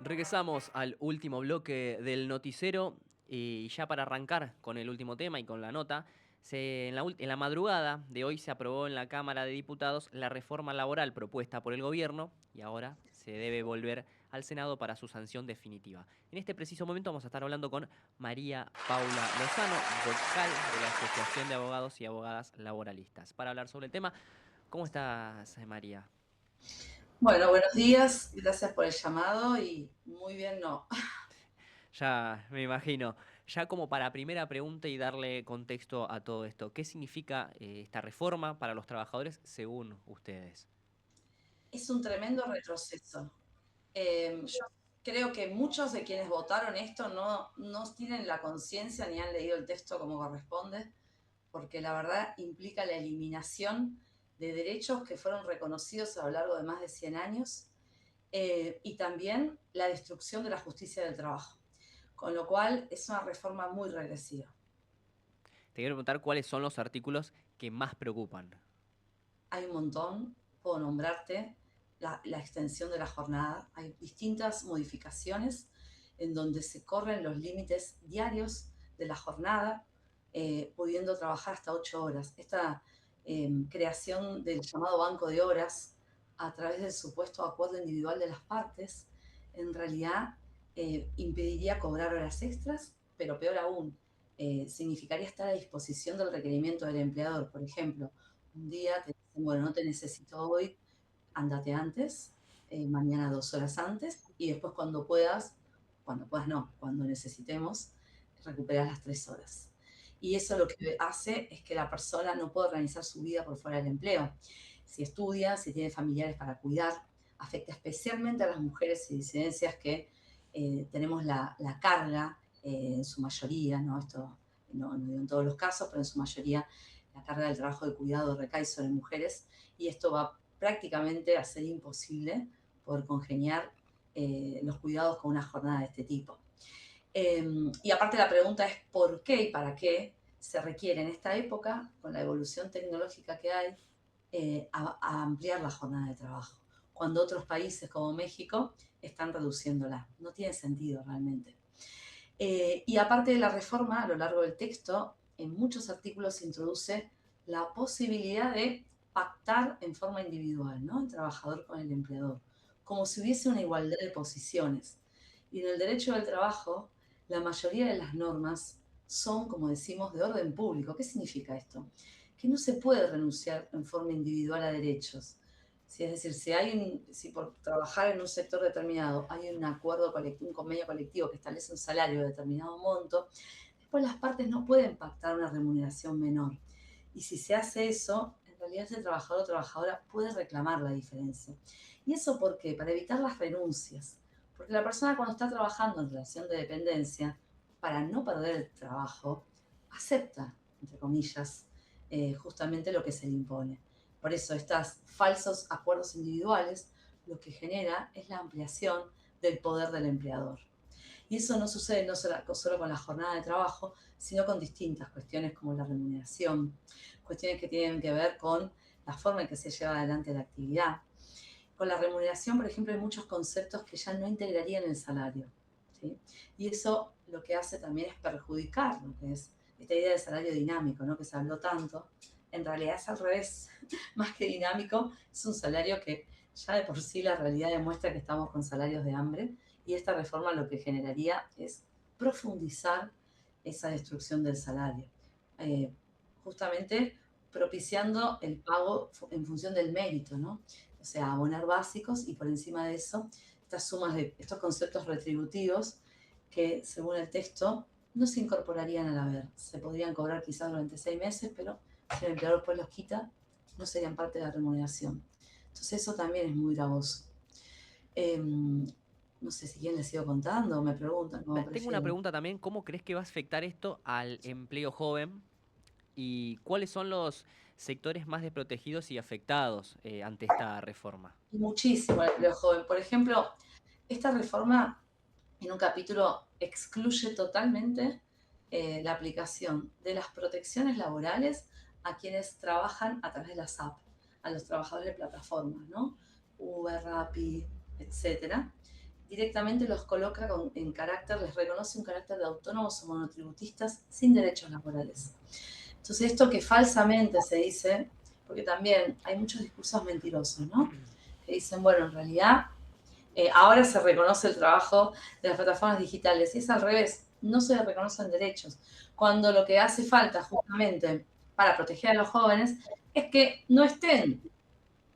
Regresamos al último bloque del noticiero y ya para arrancar con el último tema y con la nota, en la madrugada de hoy se aprobó en la Cámara de Diputados la reforma laboral propuesta por el gobierno y ahora se debe volver al Senado para su sanción definitiva. En este preciso momento vamos a estar hablando con María Paula Lozano, vocal de la Asociación de Abogados y Abogadas Laboralistas, para hablar sobre el tema. ¿Cómo estás, María? Bueno, buenos días, gracias por el llamado y muy bien, no. Ya me imagino. Ya como para primera pregunta y darle contexto a todo esto, ¿qué significa esta reforma para los trabajadores según ustedes? Es un tremendo retroceso. Yo creo que muchos de quienes votaron esto no tienen la conciencia ni han leído el texto como corresponde, porque la verdad implica la eliminación de derechos que fueron reconocidos a lo largo de más de 100 años y también la destrucción de la justicia del trabajo. Con lo cual es una reforma muy regresiva. Te quiero preguntar cuáles son los artículos que más preocupan. Hay un montón, puedo nombrarte la extensión de la jornada, hay distintas modificaciones en donde se corren los límites diarios de la jornada, pudiendo trabajar hasta 8 horas. Esta creación del llamado banco de horas a través del supuesto acuerdo individual de las partes, en realidad impediría cobrar horas extras, pero peor aún, significaría estar a disposición del requerimiento del empleador. Por ejemplo, un día te dicen, bueno, no te necesito hoy, andate antes, mañana 2 horas antes, y después cuando puedas no, cuando necesitemos, recuperar las 3 horas. Y eso lo que hace es que la persona no puede organizar su vida por fuera del empleo. Si estudia, si tiene familiares para cuidar, afecta especialmente a las mujeres y disidencias que tenemos la carga, en su mayoría, ¿no? Esto no digo en todos los casos, pero en su mayoría la carga del trabajo de cuidado recae sobre mujeres y esto va prácticamente a ser imposible poder congeniar los cuidados con una jornada de este tipo. Y aparte la pregunta es por qué y para qué se requiere en esta época, con la evolución tecnológica que hay, a ampliar la jornada de trabajo, cuando otros países como México están reduciéndola. No tiene sentido realmente. Y aparte de la reforma, a lo largo del texto, en muchos artículos se introduce la posibilidad de pactar en forma individual, ¿no? El trabajador con el empleador, como si hubiese una igualdad de posiciones. Y en el derecho del trabajo, la mayoría de las normas son, como decimos, de orden público. ¿Qué significa esto? Que no se puede renunciar en forma individual a derechos. Sí, es decir, si por trabajar en un sector determinado hay un acuerdo colectivo, un convenio colectivo que establece un salario de determinado monto, después las partes no pueden pactar una remuneración menor. Y si se hace eso, en realidad ese trabajador o trabajadora puede reclamar la diferencia. ¿Y eso por qué? Para evitar las renuncias. Porque la persona cuando está trabajando en relación de dependencia, para no perder el trabajo, acepta, entre comillas, justamente lo que se le impone. Por eso, estos falsos acuerdos individuales lo que genera es la ampliación del poder del empleador. Y eso no sucede no solo con la jornada de trabajo, sino con distintas cuestiones como la remuneración, cuestiones que tienen que ver con la forma en que se lleva adelante la actividad. Con la remuneración, por ejemplo, hay muchos conceptos que ya no integrarían el salario. ¿Sí? Y eso lo que hace también es perjudicar lo que es esta idea de salario dinámico, ¿no? Que se habló tanto. En realidad es al revés, más que dinámico, es un salario que ya de por sí la realidad demuestra que estamos con salarios de hambre y esta reforma lo que generaría es profundizar esa destrucción del salario, eh, justamente propiciando el pago en función del mérito, ¿no? O sea, abonar básicos y por encima de eso, estas sumas de estos conceptos retributivos que, según el texto, no se incorporarían al haber. Se podrían cobrar quizás durante 6 meses, pero si el empleador después los quita, no serían parte de la remuneración. Entonces eso también es muy gravoso. No sé si quién les sigo contando o me preguntan, como Tengo una prefieren. pregunta también, ¿cómo crees que va a afectar esto al empleo joven? ¿Y cuáles son los sectores más desprotegidos y afectados ante esta reforma? Muchísimo el empleo joven. Por ejemplo, esta reforma en un capítulo excluye totalmente la aplicación de las protecciones laborales a quienes trabajan a través de las apps, a los trabajadores de plataformas, ¿no? Uber, Rappi, etcétera. directamente los coloca en carácter, les reconoce un carácter de autónomos o monotributistas sin derechos laborales. Entonces, esto que falsamente se dice, porque también hay muchos discursos mentirosos, ¿no? Que dicen, bueno, en realidad ahora se reconoce el trabajo de las plataformas digitales y es al revés, no se reconocen derechos. Cuando lo que hace falta justamente para proteger a los jóvenes es que no estén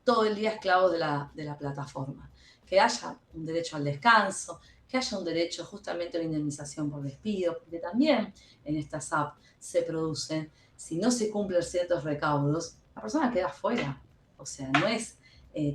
todo el día esclavos de la plataforma, que haya un derecho al descanso, que haya un derecho justamente a la indemnización por despido, porque también en estas apps se producen, si no se cumplen ciertos recaudos, la persona queda fuera. O sea, no es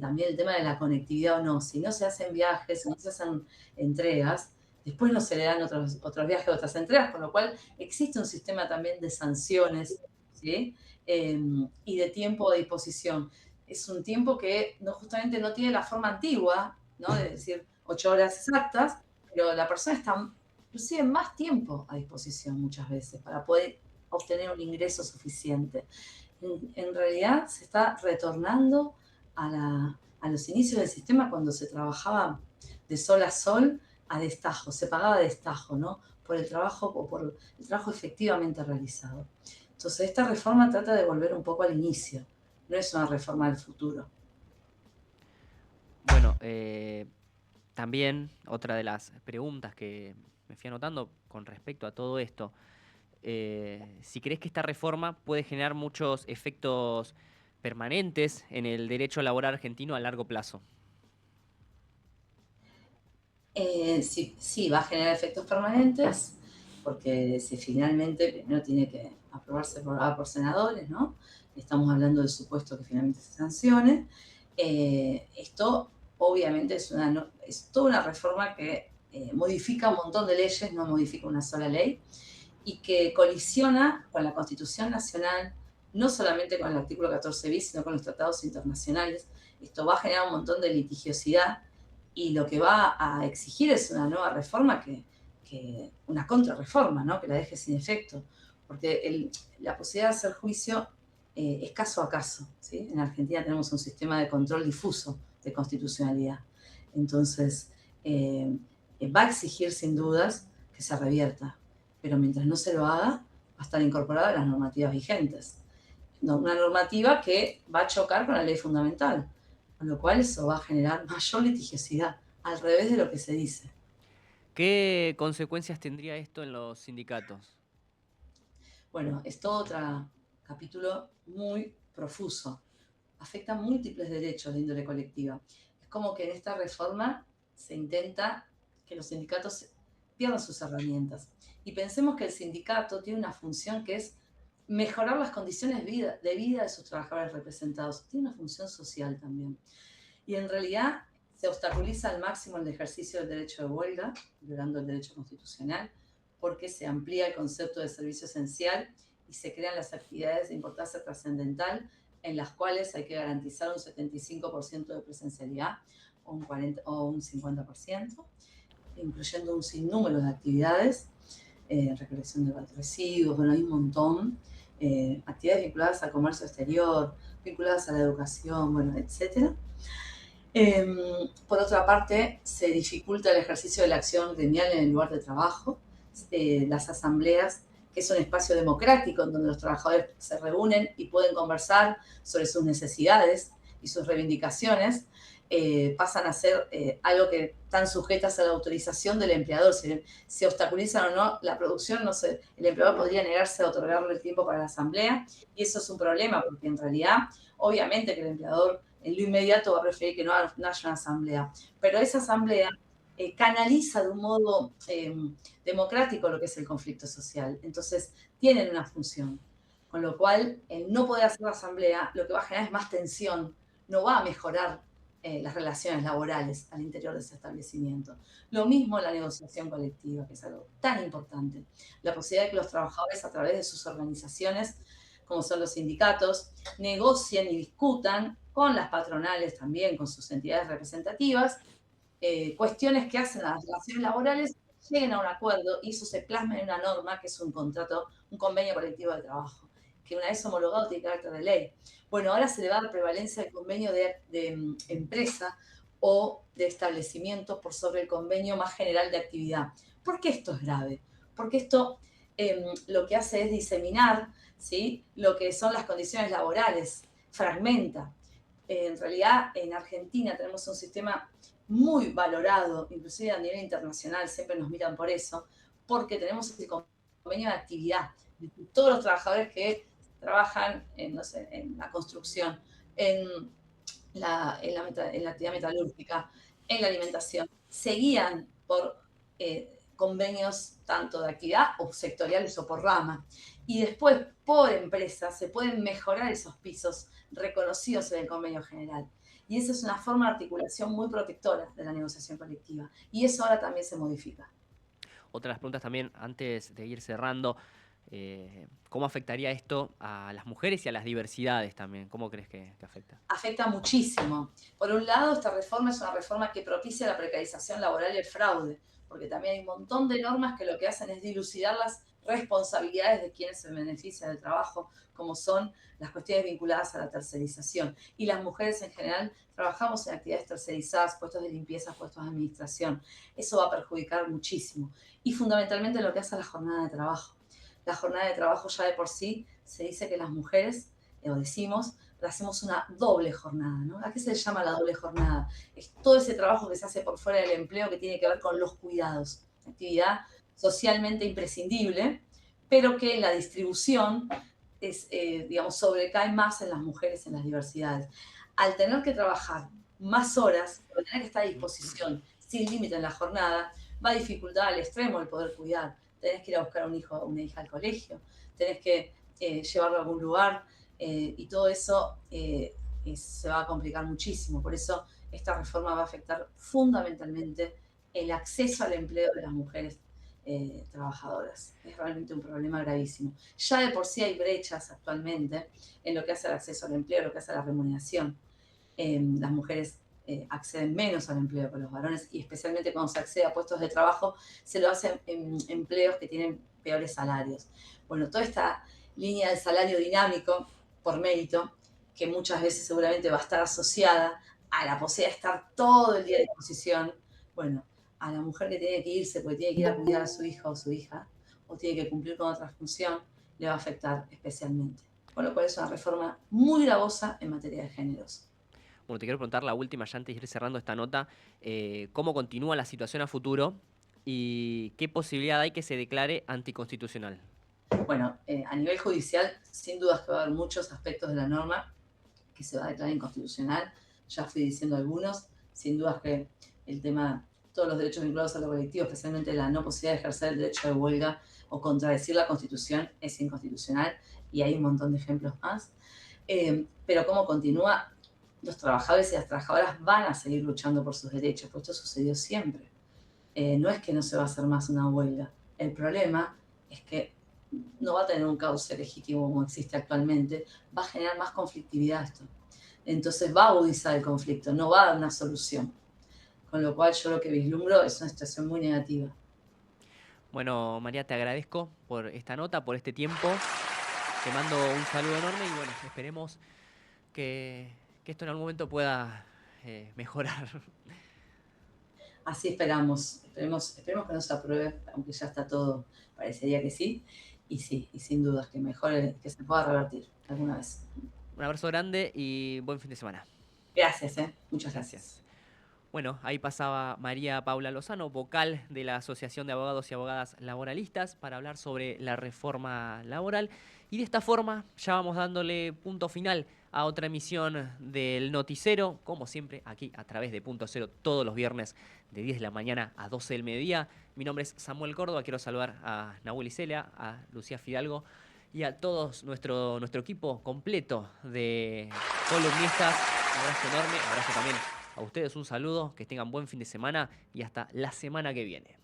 también el tema de la conectividad o no, si no se hacen viajes, si no se hacen entregas, después no se le dan otros viajes, otras entregas, con lo cual existe un sistema también de sanciones, ¿sí? Y de tiempo a disposición. Es un tiempo que no, justamente no tiene la forma antigua, ¿no? De decir 8 horas exactas, pero la persona está inclusive más tiempo a disposición muchas veces para poder obtener un ingreso suficiente. En realidad se está retornando a los inicios del sistema cuando se trabajaba de sol a sol a destajo, se pagaba a destajo, ¿no? Por el trabajo o por el trabajo efectivamente realizado. Entonces, esta reforma trata de volver un poco al inicio, no es una reforma del futuro. Bueno, también otra de las preguntas que me fui anotando con respecto a todo esto, si crees que esta reforma puede generar muchos efectos permanentes en el derecho laboral argentino a largo plazo. Sí, sí, va a generar efectos permanentes, porque si finalmente primero tiene que aprobarse por senadores, ¿no? Estamos hablando del supuesto que finalmente se sancione. Esto obviamente es toda una reforma que modifica un montón de leyes, no modifica una sola ley, y que colisiona con la Constitución Nacional, no solamente con el artículo 14 bis, sino con los tratados internacionales. Esto va a generar un montón de litigiosidad y lo que va a exigir es una nueva reforma una contrarreforma, ¿no? Que la deje sin efecto, porque la posibilidad de hacer juicio es caso a caso, ¿sí? En Argentina tenemos un sistema de control difuso de constitucionalidad, entonces va a exigir sin dudas que se revierta, pero mientras no se lo haga, va a estar incorporada a las normativas vigentes. Una normativa que va a chocar con la ley fundamental, con lo cual eso va a generar mayor litigiosidad, al revés de lo que se dice. ¿Qué consecuencias tendría esto en los sindicatos? Bueno, es todo otro capítulo muy profuso. Afecta múltiples derechos de índole colectiva. Es como que en esta reforma se intenta que los sindicatos pierdan sus herramientas. Y pensemos que el sindicato tiene una función que es mejorar las condiciones de vida de sus trabajadores representados. Tiene una función social también. Y en realidad se obstaculiza al máximo el ejercicio del derecho de huelga, violando el derecho constitucional, porque se amplía el concepto de servicio esencial y se crean las actividades de importancia trascendental en las cuales hay que garantizar un 75% de presencialidad o un 50%, incluyendo un sinnúmero de actividades, recolección de residuos, bueno, hay un montón, actividades vinculadas al comercio exterior, vinculadas a la educación, bueno, etcétera. Por otra parte, se dificulta el ejercicio de la acción gremial en el lugar de trabajo, las asambleas, que es un espacio democrático en donde los trabajadores se reúnen y pueden conversar sobre sus necesidades y sus reivindicaciones, pasan a ser algo que están sujetas a la autorización del empleador. Si se obstaculizan o no la producción, no sé, el empleador podría negarse a otorgarle el tiempo para la asamblea, y eso es un problema, porque en realidad, obviamente que el empleador en lo inmediato va a preferir que no haya una asamblea, pero esa asamblea canaliza de un modo democrático lo que es el conflicto social. Entonces, tienen una función. Con lo cual, el no poder hacer la asamblea lo que va a generar es más tensión, no va a mejorar las relaciones laborales al interior de ese establecimiento. Lo mismo la negociación colectiva, que es algo tan importante. La posibilidad de que los trabajadores, a través de sus organizaciones, como son los sindicatos, negocien y discutan con las patronales también, con sus entidades representativas, cuestiones que hacen a las relaciones laborales, lleguen a un acuerdo y eso se plasma en una norma que es un contrato, un convenio colectivo de trabajo, que una vez homologado tiene carácter de ley. Bueno, ahora se le va a dar prevalencia al convenio de empresa, o de establecimientos por sobre el convenio más general de actividad. ¿Por qué esto es grave? Porque esto lo que hace es diseminar, ¿sí?, lo que son las condiciones laborales, fragmenta. En realidad, en Argentina tenemos un sistema muy valorado, inclusive a nivel internacional, siempre nos miran por eso, porque tenemos ese convenio de actividad. Todos los trabajadores que trabajan en, no sé, en la construcción, en en la actividad metalúrgica, en la alimentación, se guían por convenios tanto de actividad o sectoriales o por rama. Y después, por empresa, se pueden mejorar esos pisos reconocidos en el convenio general. Y esa es una forma de articulación muy protectora de la negociación colectiva. Y eso ahora también se modifica. Otra de las preguntas también, antes de ir cerrando, ¿cómo afectaría esto a las mujeres y a las diversidades también? ¿Cómo crees que afecta? Afecta muchísimo. Por un lado, esta reforma es una reforma que propicia la precarización laboral y el fraude, porque también hay un montón de normas que lo que hacen es dilucidar las responsabilidades de quienes se benefician del trabajo, como son las cuestiones vinculadas a la tercerización. Y las mujeres en general trabajamos en actividades tercerizadas, puestos de limpieza, puestos de administración. Eso va a perjudicar muchísimo. Y fundamentalmente lo que hace a la jornada de trabajo. La jornada de trabajo ya de por sí se dice que las mujeres, o decimos, hacemos una doble jornada, ¿no? ¿A qué se le llama la doble jornada? Es todo ese trabajo que se hace por fuera del empleo que tiene que ver con los cuidados, actividad socialmente imprescindible, pero que en la distribución es, digamos, sobrecae más en las mujeres en las diversidades. Al tener que trabajar más horas, al tener que estar a disposición sin límite en la jornada, va a dificultar al extremo el poder cuidar. Tenés que ir a buscar a un hijo o una hija al colegio, tenés que llevarlo a algún lugar, y todo eso se va a complicar muchísimo. Por eso esta reforma va a afectar fundamentalmente el acceso al empleo de las mujeres trabajadoras. Es realmente un problema gravísimo. Ya de por sí hay brechas actualmente en lo que hace al acceso al empleo, lo que hace a la remuneración. Las mujeres acceden menos al empleo que los varones, y especialmente cuando se accede a puestos de trabajo, se lo hacen en empleos que tienen peores salarios. Bueno, toda esta línea de salario dinámico por mérito, que muchas veces seguramente va a estar asociada a la posibilidad de estar todo el día a disposición, bueno, a la mujer que tiene que irse porque tiene que ir a cuidar a su hijo o su hija, o tiene que cumplir con otra función, le va a afectar especialmente. Con lo cual es una reforma muy gravosa en materia de géneros. Bueno, te quiero preguntar la última, ya antes de ir cerrando esta nota, ¿cómo continúa la situación a futuro y qué posibilidad hay que se declare anticonstitucional? Bueno, a nivel judicial, sin dudas que va a haber muchos aspectos de la norma que se va a declarar inconstitucional. Ya fui diciendo algunos. Sin dudas que el tema, todos los derechos vinculados a lo colectivo, especialmente la no posibilidad de ejercer el derecho de huelga o contradecir la Constitución, es inconstitucional, y hay un montón de ejemplos más. Pero cómo continúa, los trabajadores y las trabajadoras van a seguir luchando por sus derechos, porque esto sucedió siempre. No es que no se va a hacer más una huelga. El problema es que no va a tener un cauce legítimo como existe actualmente, va a generar más conflictividad esto. Entonces va a agudizar el conflicto, no va a dar una solución. Con lo cual yo lo que vislumbro es una situación muy negativa. Bueno, María, te agradezco por esta nota, por este tiempo. Te mando un saludo enorme y bueno, esperemos que esto en algún momento pueda mejorar. Así esperamos, esperemos que no se apruebe, aunque ya está todo, parecería que sí, y sin dudas que mejore, que se pueda revertir alguna vez. Un abrazo grande y buen fin de semana. Gracias, muchas gracias. Gracias. Bueno, ahí pasaba María Paula Lozano, vocal de la Asociación de Abogados y Abogadas Laboralistas, para hablar sobre la reforma laboral. Y de esta forma ya vamos dándole punto final a otra emisión del Noticero, como siempre aquí a través de Punto Cero todos los viernes de 10 de la mañana a 12 del mediodía. Mi nombre es Samuel Córdoba, quiero saludar a Nahuel Isela, a Lucía Fidalgo y a todos nuestro equipo completo de columnistas. Un abrazo enorme, abrazo también a ustedes, un saludo, que tengan buen fin de semana y hasta la semana que viene.